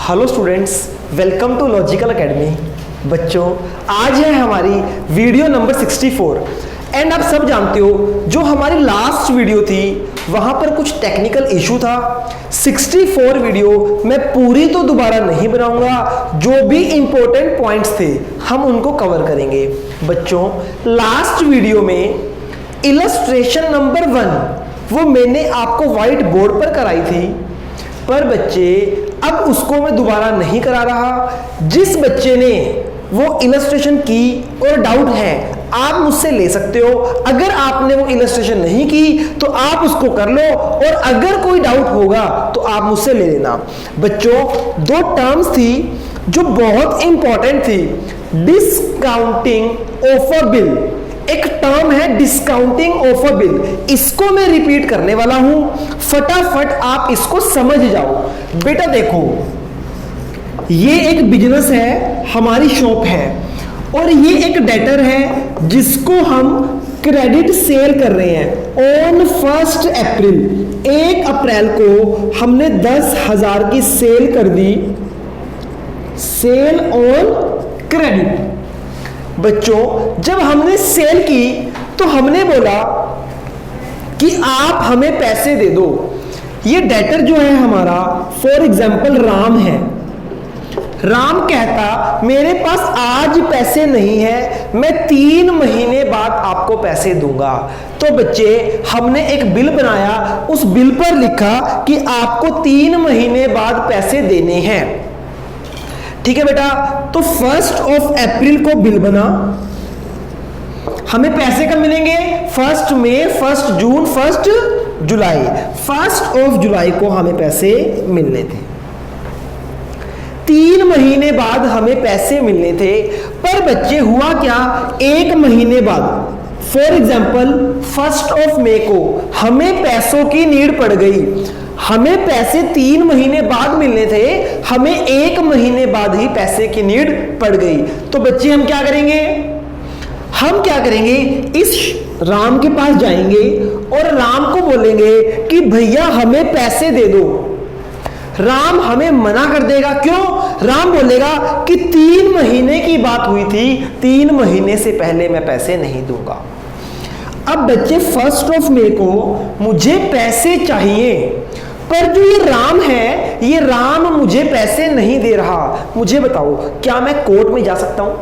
Hello students, welcome to logical academy. बच्चों, आज है हमारी वीडियो नंबर 64 एंड आप सब जानते हो जो हमारी लास्ट वीडियो थी वहां पर कुछ टेक्निकल इशू था। 64 वीडियो मैं पूरी तो दोबारा नहीं बनाऊंगा, जो भी इंपॉर्टेंट पॉइंट्स थे हम उनको कवर करेंगे। बच्चों, लास्ट वीडियो में इलस्ट्रेशन नंबर 1 वो मैंने आपको व्हाइट बोर्ड पर कराई थी, पर बच्चे अब उसको मैं दोबारा नहीं करा रहा। जिस बच्चे ने वो इलस्ट्रेशन की और डाउट है आप मुझसे ले सकते हो। अगर आपने वो इलस्ट्रेशन नहीं की तो आप उसको कर लो, और अगर कोई डाउट होगा तो आप मुझसे ले लेना। बच्चों, दो टर्म्स थी जो बहुत इंपॉर्टेंट थी। डिस्काउंटिंग ऑफ अ बिल, एक टर्म है डिस्काउंटिंग ऑफ अ बिल, इसको मैं रिपीट करने वाला हूं, फटाफट आप इसको समझ जाओ। बेटा देखो, ये एक बिजनेस है, हमारी शॉप है, और ये एक डेटर है जिसको हम क्रेडिट सेल कर रहे हैं ऑन 1 अप्रैल। 1 अप्रैल को हमने 10,000 की सेल कर दी, सेल ऑन क्रेडिट। बच्चों, जब हमने सेल की तो हमने बोला कि आप हमें पैसे दे दो। ये डेटर जो है हमारा, फॉर एग्जाम्पल राम है। राम कहता मेरे पास आज पैसे नहीं है, मैं 3 महीने बाद आपको पैसे दूंगा। तो बच्चे, हमने एक बिल बनाया, उस बिल पर लिखा कि आपको 3 महीने बाद पैसे देने हैं। ठीक है बेटा, तो 1 अप्रैल को बिल बना, हमें पैसे कब मिलेंगे? 1 मई, 1 जून, 1 जुलाई। 1 जुलाई को हमें पैसे मिलने थे। 3 महीने बाद हमें पैसे मिलने थे, पर बच्चे हुआ क्या, 1 महीने बाद, फॉर एग्जाम्पल 1 मई को हमें पैसों की नीड पड़ गई। हमें पैसे 3 महीने बाद मिलने थे, हमें 1 महीने बाद ही पैसे की नीड पड़ गई। तो बच्चे हम क्या करेंगे? इस राम के पास जाएंगे और राम को बोलेंगे कि भैया हमें पैसे दे दो। राम हमें मना कर देगा। क्यों? राम बोलेगा कि 3 महीने की बात हुई थी, 3 महीने से पहले मैं पैसे नहीं दूंगा। अब बच्चे, 1 मई को मुझे पैसे चाहिए, पर जो ये राम है, ये राम मुझे पैसे नहीं दे रहा। मुझे बताओ, क्या मैं कोर्ट में जा सकता हूं?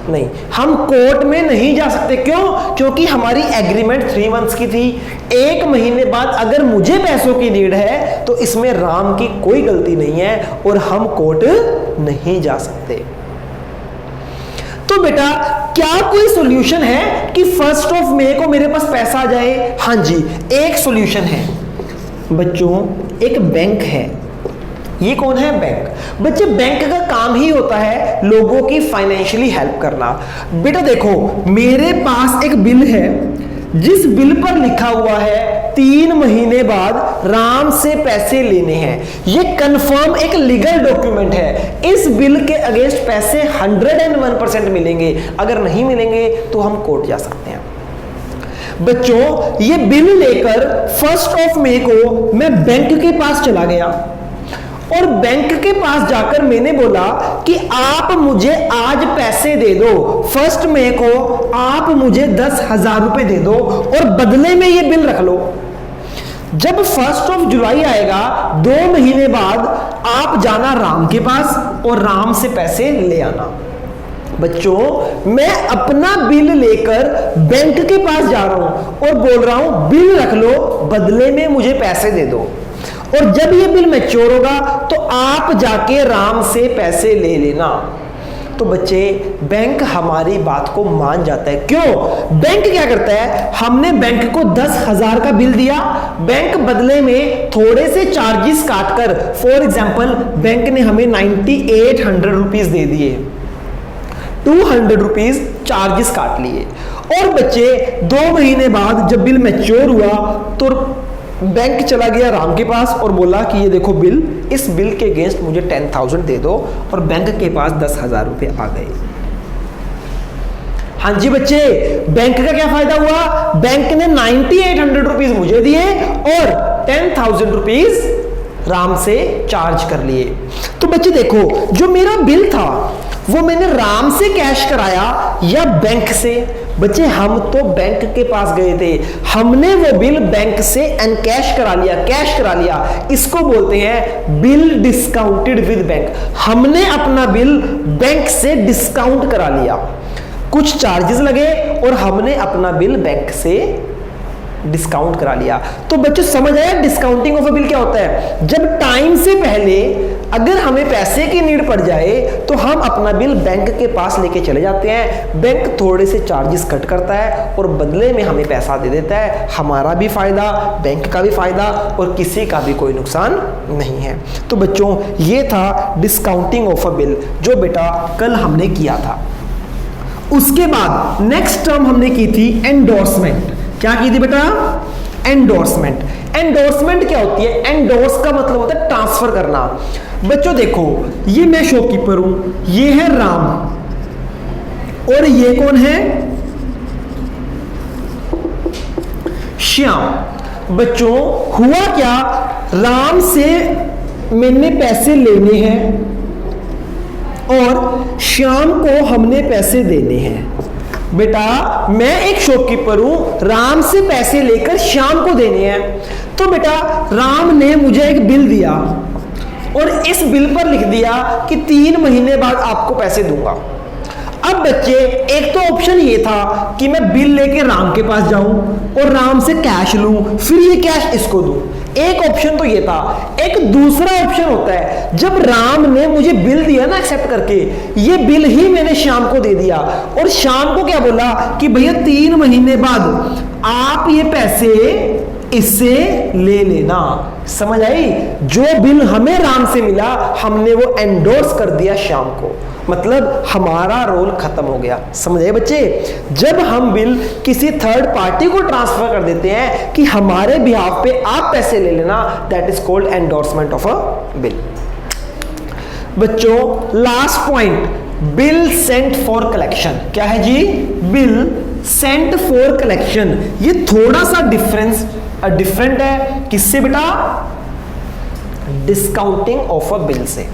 नहीं, हम कोर्ट में नहीं जा सकते। क्यों? क्योंकि हमारी एग्रीमेंट 3 मंथ्स की थी। 1 महीने बाद अगर मुझे पैसों की नीड है तो इसमें राम की कोई गलती नहीं है और हम कोर्ट नहीं जा सकते। तो बेटा, क्या कोई सॉल्यूशन है कि 1 मई को मेरे पास पैसा आ जाए? हाँ जी, एक सॉल्यूशन है। बच्चों, एक बैंक है। ये कौन है? बैंक। बच्चे, बैंक का काम ही होता है लोगों की फाइनेंशियली हेल्प करना। बेटा देखो, मेरे पास एक बिल है, जिस बिल पर लिखा हुआ है 3 महीने बाद राम से पैसे लेने हैं। ये कंफर्म एक लीगल डॉक्यूमेंट है। इस बिल के अगेंस्ट पैसे 101% मिलेंगे। अगर नहीं मिलेंगे तो हम कोर्ट जा सकते हैं। बच्चों, ये बिल लेकर 1 मई को मैं बैंक के पास चला गया, और बैंक के पास जाकर मैंने बोला कि आप मुझे आज पैसे दे दो। 1 मई को आप मुझे 10,000 रुपए दे दो और बदले में ये बिल रख लो। जब 1 जुलाई आएगा, 2 महीने बाद आप जाना राम के पास और राम से पैसे ले आना। बच्चों, मैं अपना बिल लेकर बैंक के पास जा रहा हूं और बोल रहा हूं बिल रख लो, बदले में मुझे पैसे दे दो, और जब ये बिल मैच्योर होगा तो आप जाके राम से पैसे ले लेना। तो बच्चे, बैंक हमारी बात को मान जाता है। क्यों? बैंक क्या करता है, हमने बैंक को 10,000 का बिल दिया, बैंक बदले में थोड़े से चार्जेस काटकर, फॉर एग्जाम्पल बैंक ने हमें 9800 रुपीज दे दिए, 200 रुपीज चार्जेस काट लिए। और बच्चे, 2 महीने बाद जब बिल मैच्योर हुआ तो बैंक चला गया राम के पास और बोला कि ये देखो बिल, इस बिल के अगेंस्ट मुझे 10,000 दे दो, और बैंक के पास 10,000 रुपए आ गए। हाँ जी बच्चे, बैंक का क्या फायदा हुआ? बैंक ने 9800 रुपीज मुझे दिए और 10,000 रुपीज राम से चार्ज कर लिए। तो बच्चे देखो, जो मेरा बिल था वो मैंने राम से कैश कराया या बैंक से? बच्चे हम तो बैंक के पास गए थे, हमने वो बिल बैंक से एनकैश करा लिया, कैश करा लिया। इसको बोलते हैं बिल डिस्काउंटेड विद बैंक। हमने अपना बिल बैंक से डिस्काउंट करा लिया, कुछ चार्जेस लगे और हमने अपना बिल बैंक से डिस्काउंट करा लिया। तो बच्चों समझ आया डिस्काउंटिंग ऑफ अ बिल क्या होता है? जब टाइम से पहले अगर हमें पैसे की नीड पड़ जाए तो हम अपना बिल बैंक के पास लेके चले जाते हैं, बैंक थोड़े से चार्जेस कट करता है और बदले में हमें पैसा दे देता है। हमारा भी फायदा, बैंक का भी फायदा और किसी का भी कोई नुकसान नहीं है। तो बच्चों ये था डिस्काउंटिंग ऑफ अ बिल जो बेटा कल हमने किया था। उसके बाद नेक्स्ट टर्म हमने की थी एंडोर्समेंट। क्या की थी बेटा? एंडोर्समेंट। एंडोर्समेंट क्या होती है? एंडोर्स का मतलब होता है ट्रांसफर करना। बच्चों देखो, ये मैं शॉपकीपर हूं, ये है राम और ये कौन है? श्याम। बच्चों हुआ क्या, राम से मैंने पैसे लेने हैं और श्याम को हमने पैसे देने हैं। बेटा मैं एक शॉपकीपर हूं, राम से पैसे लेकर श्याम को देने हैं। तो बेटा राम ने मुझे एक बिल दिया और इस बिल पर लिख दिया कि 3 महीने बाद आपको पैसे दूंगा। अब बच्चे एक तो ऑप्शन ये था कि मैं बिल लेके राम के पास जाऊं और राम से कैश लूं, फिर ये कैश इसको दूं। एक ऑप्शन तो ये था। एक दूसरा ऑप्शन होता है, जब राम ने मुझे बिल दिया ना एक्सेप्ट करके, ये बिल ही मैंने श्याम को दे दिया और श्याम को क्या बोला कि भैया 3 महीने बाद आप ये पैसे इससे ले लेना। समझ आई? जो बिल हमें राम से मिला हमने वो एंडोर्स कर दिया श्याम को, मतलब हमारा रोल खत्म हो गया। समझ आए बच्चे? जब हम बिल किसी थर्ड पार्टी को ट्रांसफर कर देते हैं कि हमारे बिहाफ पे आप पैसे ले लेना, that is called endorsement of a bill. बच्चों last point, bill sent for collection. क्या है जी? Bill sent for collection. ये थोड़ा सा डिफरेंट है। किससे बेटा? डिस्काउंटिंग ऑफ अ बिल से।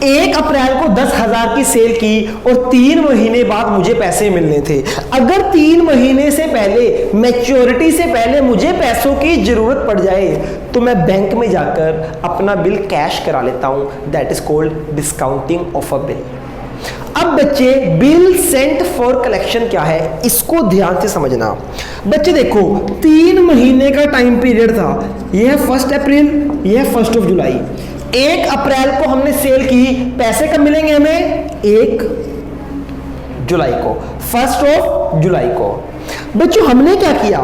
एक अप्रैल को 10,000 की सेल की और 3 महीने बाद मुझे पैसे मिलने थे। अगर 3 महीने से पहले, मैच्योरिटी से पहले मुझे पैसों की जरूरत पड़ जाए तो मैं बैंक में जाकर अपना बिल कैश करा लेता हूं, that is called discounting of a bill. अब बच्चे बिल सेंट फॉर कलेक्शन क्या है इसको ध्यान से समझना। बच्चे देखो 3 महीने का टाइम पीरियड था, यह है 1 अप्रैल, यह है 1 जुलाई। 1 अप्रैल को हमने सेल की, पैसे कब मिलेंगे हमें? 1 जुलाई को, 1 जुलाई को। बच्चों हमने क्या किया,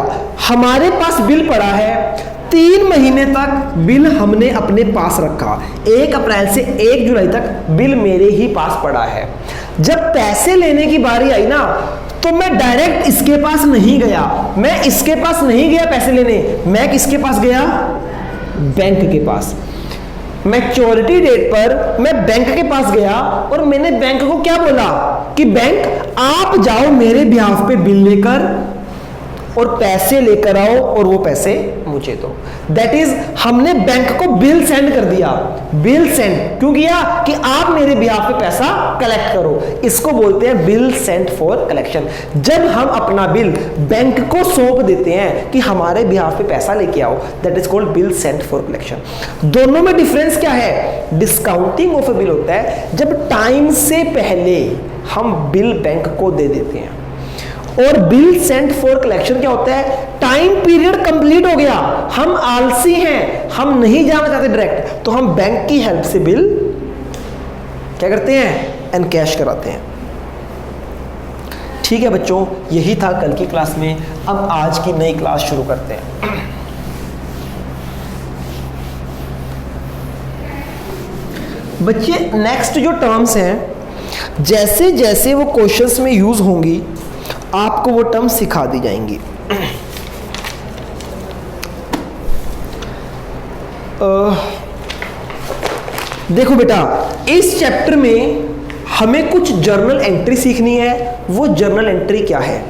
हमारे पास बिल पड़ा है, 3 महीने तक बिल हमने अपने पास रखा। 1 अप्रैल से 1 जुलाई तक बिल मेरे ही पास पड़ा है। जब पैसे लेने की बारी आई ना तो मैं डायरेक्ट इसके पास नहीं गया, मैं इसके पास नहीं गया पैसे लेने, मैं किसके पास गया? बैंक के पास। मैच्योरिटी डेट पर मैं बैंक के पास गया और मैंने बैंक को क्या बोला कि बैंक आप जाओ मेरे बिहाफ पे बिल लेकर और पैसे लेकर आओ और वो पैसे मुझे दो। दैट इज हमने बैंक को बिल सेंड कर दिया। बिल सेंड क्यों किया? कि आप मेरे बिहाफ पे पैसा कलेक्ट करो। इसको बोलते हैं बिल सेंड फॉर कलेक्शन। जब हम अपना बिल बैंक को सौंप देते हैं कि हमारे बिहाफ पे पैसा लेके आओ, that is called bill send for collection. दोनों में डिफरेंस क्या है? डिस्काउंटिंग ऑफ अ बिल होता है जब टाइम से पहले हम बिल बैंक को दे देते हैं, और बिल सेंट फॉर कलेक्शन क्या होता है? टाइम पीरियड कंप्लीट हो गया, हम आलसी हैं, हम नहीं जाना चाहते डायरेक्ट, तो हम बैंक की हेल्प से बिल क्या करते हैं? एनकैश कराते हैं। ठीक है बच्चों, यही था कल की क्लास में। अब आज की नई क्लास शुरू करते हैं। बच्चे नेक्स्ट जो टर्म्स हैं जैसे जैसे वो क्वेश्चंस में यूज होंगी आपको वो टर्म सिखा दी जाएंगी। देखो बेटा, इस चैप्टर में हमें कुछ जर्नल एंट्री सीखनी है। वो जर्नल एंट्री क्या है?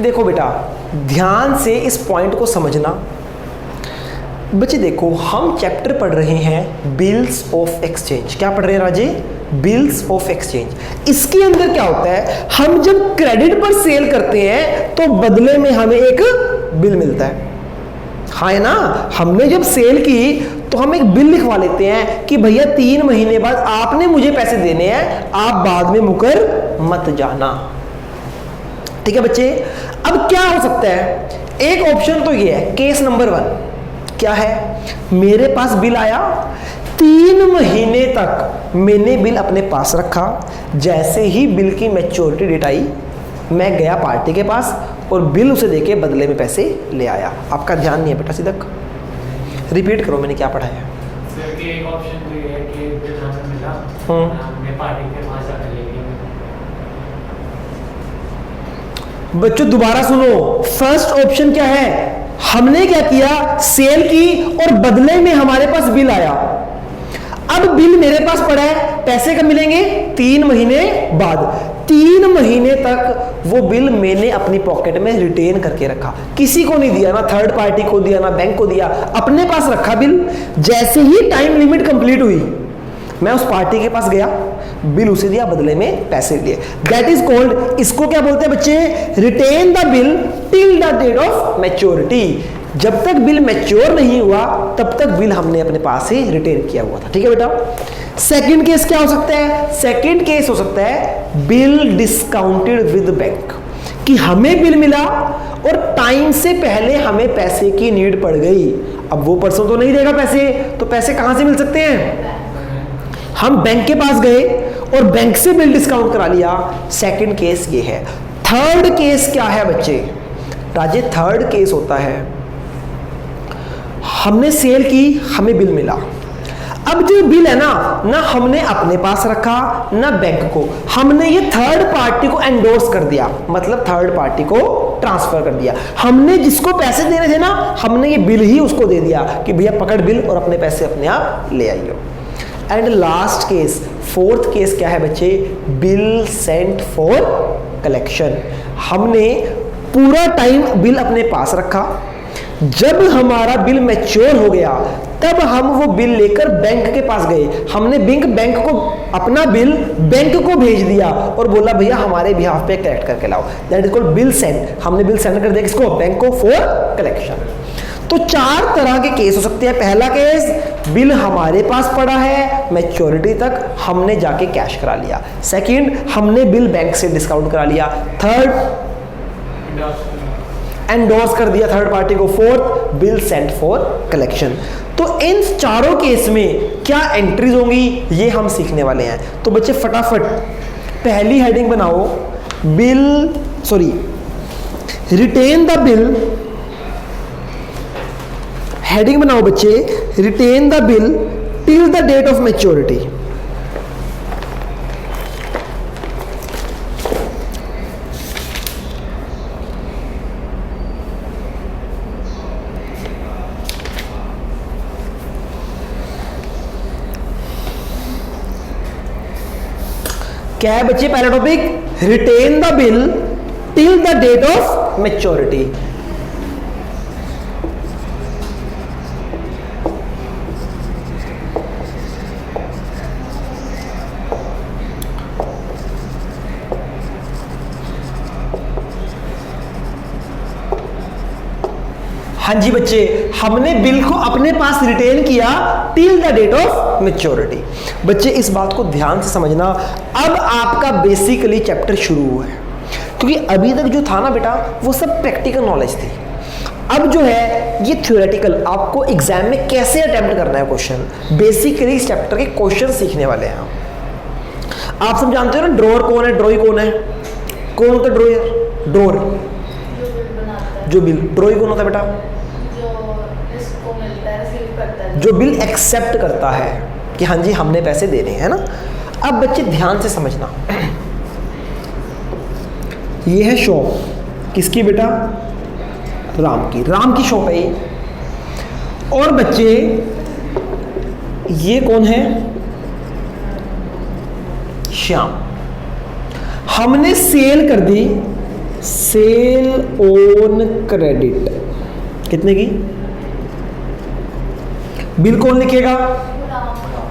देखो बेटा, ध्यान से इस पॉइंट को समझना। बच्चे देखो, हम चैप्टर पढ़ रहे हैं बिल्स ऑफ एक्सचेंज। क्या पढ़ रहे हैं राजे? Bills of exchange. इसके अंदर क्या होता है, हम जब क्रेडिट पर सेल करते हैं तो बदले में हमें एक बिल मिलता है, हाँ है ना। हमने जब सेल की तो हम एक बिल लिखवा लेते हैं कि भैया 3 महीने बाद आपने मुझे पैसे देने हैं, आप बाद में मुकर मत जाना। ठीक है बच्चे। अब क्या हो सकता है, एक ऑप्शन तो ये है, केस नंबर 1 क्या है, मेरे पास बिल आया, 3 महीने तक मैंने बिल अपने पास रखा, जैसे ही बिल की मैच्योरिटी डेट आई मैं गया पार्टी के पास और बिल उसे देके बदले में पैसे ले आया। आपका ध्यान नहीं है बेटा, सीधक रिपीट करो मैंने क्या पढ़ा है। सर कि एक ऑप्शन तो ये है कि बिल हमें मिला, मैं पार्टी के पास जाकर ले गया। बच्चों दोबारा सुनो, फर्स्ट ऑप्शन क्या है, हमने क्या किया, सेल की और बदले में हमारे पास बिल आया। अब बिल मेरे पास पड़ा है, पैसे कब मिलेंगे? 3 महीने बाद। 3 महीने तक वो बिल मैंने अपनी पॉकेट में रिटेन करके रखा, किसी को नहीं दिया, ना थर्ड पार्टी को दिया, ना बैंक को दिया, अपने पास रखा बिल। जैसे ही टाइम लिमिट कंप्लीट हुई मैं उस पार्टी के पास गया, बिल उसे दिया, बदले में पैसे दिए। दैट इज कॉल्ड, इसको क्या बोलते हैं बच्चे, retain the bill till the date of maturity. जब तक बिल मैच्योर नहीं हुआ तब तक बिल हमने अपने पास ही रिटेन किया हुआ था। ठीक है बेटा। सेकंड केस क्या हो सकता है, सेकंड केस हो सकता है बिल डिस्काउंटेड विद बैंक, कि हमें बिल मिला और टाइम से पहले हमें पैसे की नीड पड़ गई। अब वो पर्सन तो नहीं देगा पैसे, तो पैसे कहां से मिल सकते हैं, हम बैंक के पास गए और बैंक से बिल डिस्काउंट करा लिया। सेकंड केस ये है। थर्ड केस क्या है बच्चे, राजे थर्ड केस होता है, हमने सेल की, हमें बिल मिला। अब जो बिल है ना हमने अपने पास रखा ना बैंक को, हमने ये थर्ड पार्टी को एंडोर्स कर दिया, मतलब थर्ड पार्टी को ट्रांसफर कर दिया। हमने जिसको पैसे देने थे ना, हमने ये बिल ही उसको दे दिया कि भैया पकड़ बिल और अपने पैसे अपने आप ले आइयो। And last case, fourth case क्या है बच्चे, बिल सेंट फॉर कलेक्शन। हमने पूरा टाइम बिल अपने पास रखा, जब हमारा बिल मैच्योर हो गया तब हम वो बिल लेकर बैंक के पास गए, हमने बैंक को अपना बिल बैंक को भेज दिया और बोला भैया हमारे बिहाफ पे कलेक्ट करके लाओ। That is called bill send. हमने बिल सेंड कर दिया किसको, बैंक को, फॉर कलेक्शन। तो 4 तरह के केस हो सकते हैं। पहला केस, बिल हमारे पास पड़ा है, मैच्योरिटी तक हमने जाके कैश करा लिया। सेकंड, हमने बिल बैंक से डिस्काउंट करा लिया। थर्ड, एंडोर्स कर दिया थर्ड पार्टी को। Fourth, bill sent for collection. तो इन चारों केस में क्या एंट्रीज होंगी ये हम सीखने वाले हैं। तो बच्चे फटाफट पहली हेडिंग बनाओ, रिटेन द बिल। हेडिंग बनाओ बच्चे, retain the bill till the date of maturity. क्या है बच्चे पहला topic, retain the bill till the date of maturity. हाँ जी बच्चे, हमने बिल को अपने पास रिटेन किया till the date of maturity. बच्चे इस बात को ध्यान से समझना, अब आपका बेसिकली चैप्टर शुरू हुआ है, क्योंकि अभी तक जो था ना बेटा वो सब प्रैक्टिकल नॉलेज थी। अब जो है ये थ्योरेटिकल, आपको एग्जाम में कैसे अटेम्प्ट करना है क्वेश्चन, बेसिकली इस चैप्टर के क्वेश्चन सीखने वाले हैं आप सब जानते हो ना, ड्रॉअर कौन है, ड्रॉई कौन है, कौन होता है ड्रॉयर, ड्रॉअर जो बिल, ड्रॉई कौन होता है बेटा, जो बिल एक्सेप्ट करता है कि हाँ जी हमने पैसे देने हैं ना। अब बच्चे ध्यान से समझना, ये है शॉप किसकी बेटा, राम की, राम की शॉप है ये। और बच्चे ये कौन है? श्याम। हमने सेल कर दी, सेल ऑन क्रेडिट, कितने की? बिल कौन लिखेगा?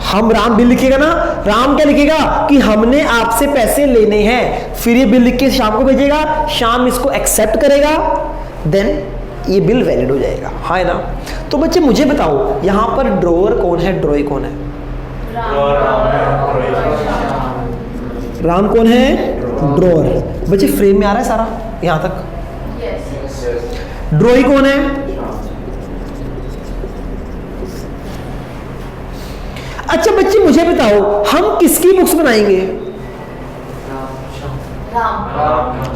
हम, राम बिल लिखेगा ना। राम क्या लिखेगा कि हमने आपसे पैसे लेने हैं, फिर ये बिल लिख के श्याम को भेजेगा, श्याम इसको एक्सेप्ट करेगा, देन ये बिल वैलिड हो जाएगा, हाँ है ना। तो बच्चे मुझे बताओ यहां पर ड्रॉअर कौन है, ड्रॉई कौन है? राम कौन है? ड्रॉअर। बच्चे फ्रेम में आ रहा है सारा यहां तक? ड्रॉई कौन है? अच्छा बच्चे मुझे बताओ हम किसकी बुक्स बनाएंगे?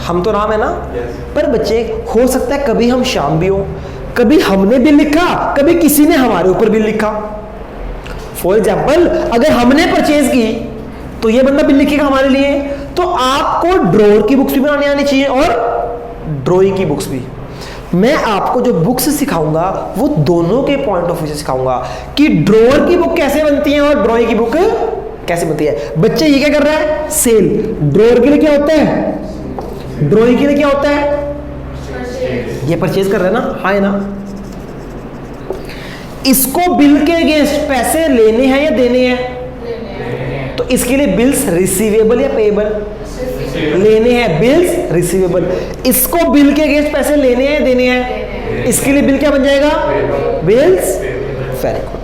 हम तो राम है ना। पर बच्चे हो सकता है कभी हम श्याम भी हो, कभी हमने बिल लिखा, कभी किसी ने हमारे ऊपर बिल लिखा। फॉर एग्जाम्पल अगर हमने परचेज की तो ये बंदा बिल लिखेगा हमारे लिए। तो आपको ड्रॉअर की बुक्स भी बनाने आनी चाहिए और ड्रॉई की बुक्स भी। मैं आपको जो बुक्स सिखाऊंगा वो दोनों के पॉइंट ऑफ व्यू से सिखाऊंगा कि ड्रॉअर की बुक कैसे बनती है और ड्रॉई की बुक कैसे बनती है। बच्चे ये क्या कर रहा है? सेल। ड्रॉअर के लिए क्या होता है? ड्रॉई के लिए क्या होता है? ये परचेज कर रहा है ना, हाँ है ना। इसको बिल के अगेंस्ट पैसे लेने हैं या देने हैं? तो इसके लिए बिल्स रिसीवेबल या पेएबल? लेने हैं, बिल्स रिसीवेबल। इसको बिल के अगेंस्ट पैसे लेने हैं देने हैं? इसके लिए बिल क्या बन जाएगा? बिल्स। Very good.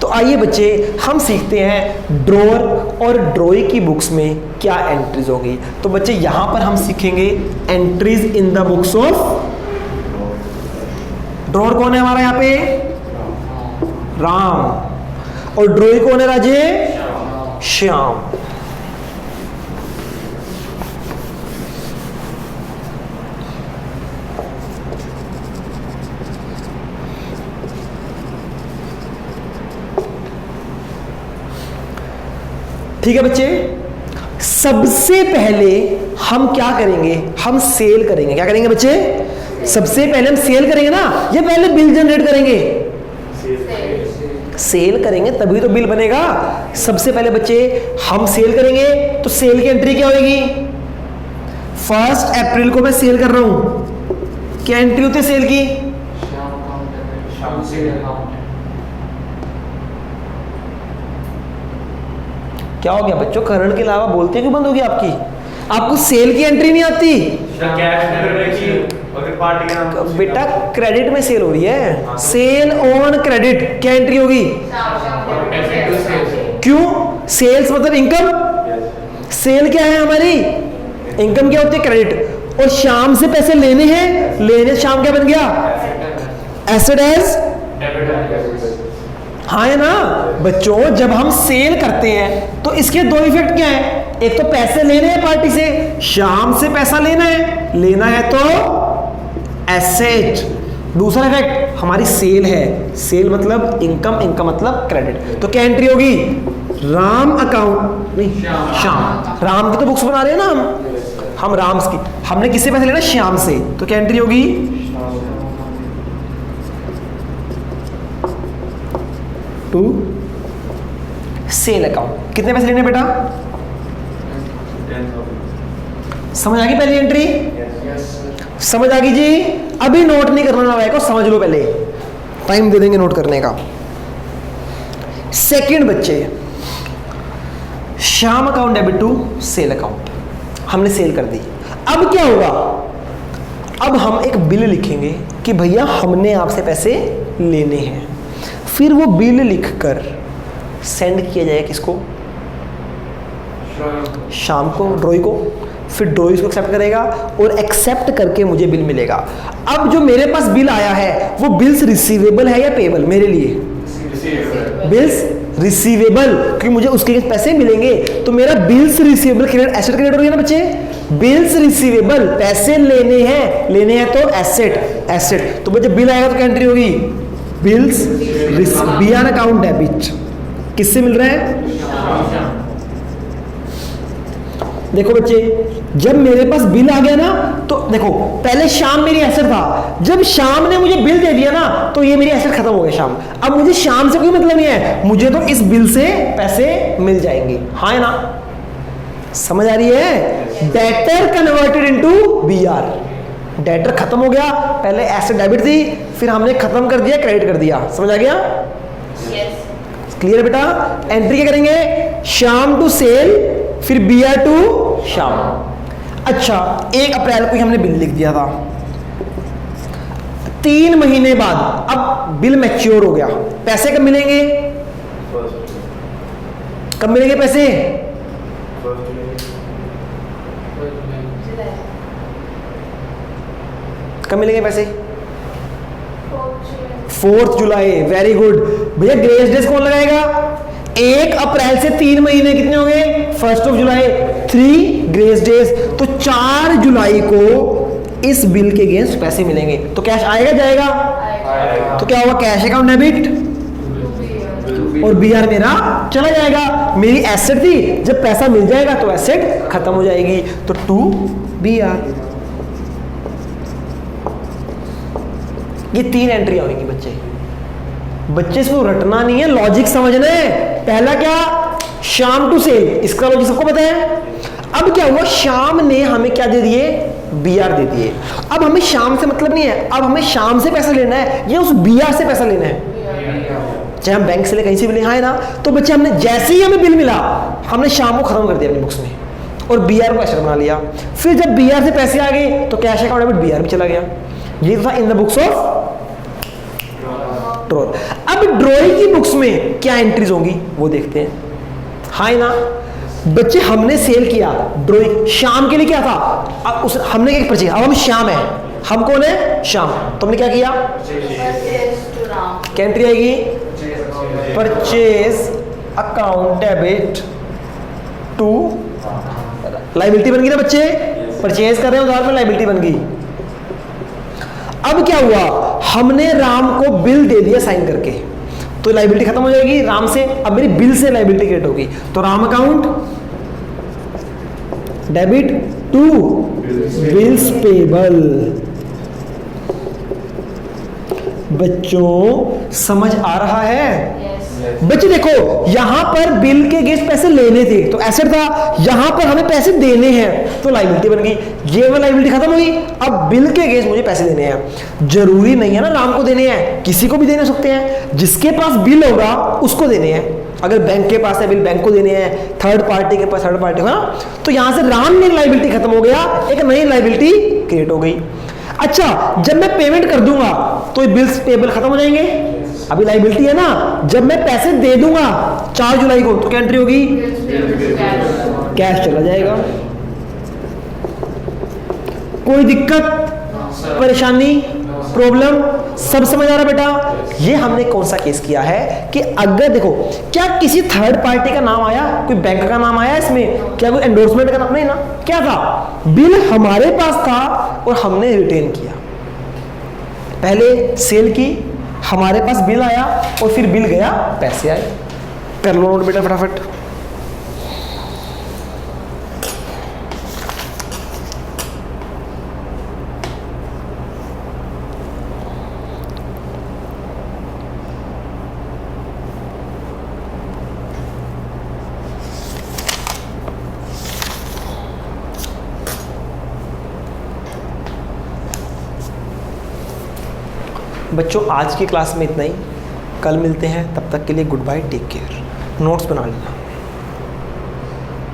तो आइए बच्चे हम सीखते हैं ड्रॉअर और ड्रॉई की बुक्स में क्या एंट्रीज होगी। तो बच्चे यहां पर हम सीखेंगे entries in the books of drawer. कौन है हमारा यहां पे? राम। और ड्रॉई कौन है राजे? श्याम। ठीक है बच्चे, सबसे पहले हम क्या करेंगे? हम सेल करेंगे। क्या करेंगे बच्चे? सबसे पहले हम सेल करेंगे ना, ये पहले बिल जनरेट करेंगे। सेल करेंगे तभी तो बिल बनेगा। सबसे पहले बच्चे हम सेल करेंगे, तो सेल की एंट्री क्या होगी? 1 अप्रैल को मैं सेल कर रहा हूं, क्या एंट्री होती है सेल की? क्या हो गया बच्चों? करण के अलावा बोलते क्यों बंद होगी आपकी? आपको सेल की एंट्री नहीं आती? बेटा क्रेडिट में सेल हो रही है, सेल ऑन क्रेडिट, क्या एंट्री होगी? क्यों? सेल्स मतलब इनकम। सेल क्या है हमारी? इनकम। क्या होती है? क्रेडिट। और शाम से पैसे लेने हैं, लेने शाम क्या बन गया? एसेट एज, हाँ है ना बच्चों। जब हम सेल करते हैं तो इसके दो इफेक्ट क्या है? एक तो पैसे लेने हैं पार्टी से, शाम से पैसा लेना है, लेना है तो एसेट। दूसरा इफेक्ट हमारी सेल है, सेल मतलब इनकम, इनकम मतलब क्रेडिट। तो क्या एंट्री होगी? राम अकाउंट, नहीं श्याम। राम की तो बुक्स बना रहे हैं ना हम राम की। हमने किससे पैसे लेना? श्याम से। तो क्या एंट्री होगी? To sale account. कितने पैसे लेने बेटा? समझ आ गई पहली एंट्री? समझ आ गई जी? अभी नोट नहीं करना ना को, समझ लो पहले, टाइम दे देंगे नोट करने का। सेकंड बच्चे, Shyam account debit to sale account. हमने सेल कर दी। अब क्या होगा? अब हम एक बिल लिखेंगे कि भैया हमने आपसे पैसे लेने हैं। फिर वो बिल लिखकर सेंड किया जाएगा किसको? शाम को, ड्रॉई को। फिर ड्रॉई उसको एक्सेप्ट करेगा और एक्सेप्ट करके मुझे बिल मिलेगा। अब जो मेरे पास बिल आया है वो बिल्स रिसीवेबल है या पेएबल? मेरे लिए बिल्स रिसीवेबल, क्योंकि मुझे उसके पैसे मिलेंगे। तो मेरा bills receivable credit, asset credit हो गया ना बच्चे। बिल्स रिसीवेबल, पैसे लेने हैं, लेने हैं तो एसेट, एसेट। तो बच्चे बिल आएगा तो क्या एंट्री होगी? Bills be on account debit. किससे मिल रहा है? देखो बच्चे, जब मेरे पास बिल आ गया ना, तो देखो पहले शाम मेरी एसेट था, जब शाम ने मुझे बिल दे दिया ना तो ये मेरी एसेट खत्म हो गया शाम। अब मुझे शाम से कोई मतलब नहीं है, मुझे तो इस बिल से पैसे मिल जाएंगे। हाँ है ना, समझ आ रही है? Debtor converted into BR, debtor खत्म हो गया, पहले एसेट डेबिट थी, फिर हमने खत्म कर दिया, क्रेडिट कर दिया। समझ आ गया? क्लियर बेटा? एंट्री क्या करेंगे? शाम टू सेल, फिर बीआर टू शाम। अच्छा, 1 अप्रैल को ही हमने बिल लिख दिया था, 3 महीने बाद अब बिल मैच्योर हो गया, पैसे कब मिलेंगे? कब मिलेंगे पैसे? कब मिलेंगे पैसे? 4 जुलाई। वेरी गुड भैया। ग्रेस डेज कौन लगाएगा? 1 अप्रैल से 3 महीने कितने हो गए? 1 जुलाई, 3 ग्रेस डेज। तो 4 जुलाई को इस बिल के अगेंस्ट पैसे मिलेंगे, तो कैश आएगा जाएगा? तो क्या होगा? कैश अकाउंट डेबिट और बीआर मेरा चला जाएगा। मेरी एसेट थी, जब पैसा मिल जाएगा तो एसेट खत्म हो जाएगी, तो टू बीआर। ये 3 एंट्री होंगी बच्चे। बच्चे इसको रटना नहीं है, लॉजिक समझना है। पहला क्या? शाम टू सेल, इसका लॉजिक सबको पता है। अब क्या हुआ? शाम ने हमें क्या दे दिए? बीआर दे दिए। अब हमें शाम से मतलब नहीं है, अब हमें शाम से पैसा लेना है या उस बीआर से पैसा लेना है, चाहे हम बैंक से ले, कहीं से भी ले। हाँ है ना? तो बच्चे हमने जैसे ही हमें बिल मिला, हमने शाम को खत्म कर दिया अपनी बुक्स में और बीआर को एसेट बना लिया। फिर जब बीआर से पैसे आ गए तो कैश अकाउंट डेबिट बीआर भी चला गया। ये था in the books of drawer. अब ड्रॉइंग की बुक्स में क्या एंट्रीज होंगी वो देखते हैं। हाँ ना बच्चे, हमने सेल किया ड्रॉइंग, शाम के लिए क्या था? अब उस हमने क्या परचेज, अब हम शाम है, हम कौन है? शाम। तो हमने क्या किया? क्या एंट्री आएगी? Purchase account debit to liability बन गई ना बच्चे? परचेज कर रहे हैं उधार में, लाइबिलिटी बन गई। अब क्या हुआ? हमने राम को बिल दे दिया साइन करके, तो लाइबिलिटी खत्म हो जाएगी राम से। अब मेरी बिल से लाइबिलिटी क्रिएट होगी, तो Ram account debit to bills payable. बच्चों समझ आ रहा है? बच्चे देखो, यहां पर बिल के अगेंस्ट पैसे लेने थे तो एसेट था, यहां पर हमें पैसे देने हैं तो लाइबिलिटी बन गई। ये वाली लाइबिलिटी खत्म हुई, अब बिल के अगेंस्ट मुझे पैसे देने हैं। जरूरी नहीं है ना राम को देने हैं, किसी को भी देने सकते हैं, जिसके पास बिल होगा उसको देने हैं। अगर बैंक के पास है बिल, बैंक को देने हैं, थर्ड पार्टी के पास थर्ड पार्टी, हाँ। तो यहां से राम में लाइबिलिटी खत्म हो गया, एक नई लाइबिलिटी क्रिएट हो गई। अच्छा, जब मैं पेमेंट कर दूंगा तो बिल्स पेबल खत्म हो जाएंगे, अभी लाइबिलिटी है ना। जब मैं पैसे दे दूंगा 4 जुलाई को तो क्या एंट्री होगी? कैश चला जाएगा। कोई दिक्कत, परेशानी, प्रॉब्लम? सब समझ आ रहा बेटा? ये हमने कौन सा केस किया है कि अगर देखो, क्या किसी थर्ड पार्टी का नाम आया, कोई बैंक का नाम आया इसमें? क्या कोई एंडोर्समेंट का नाम? नहीं ना। क्या था? बिल हमारे पास था और हमने रिटेन किया। पहले सेल की, हमारे पास बिल आया और फिर बिल गया, पैसे आए। कर लो नोट बेटा फटाफट। बच्चों आज की क्लास में इतना ही, कल मिलते हैं, तब तक के लिए good bye, take care. Notes बना लेना।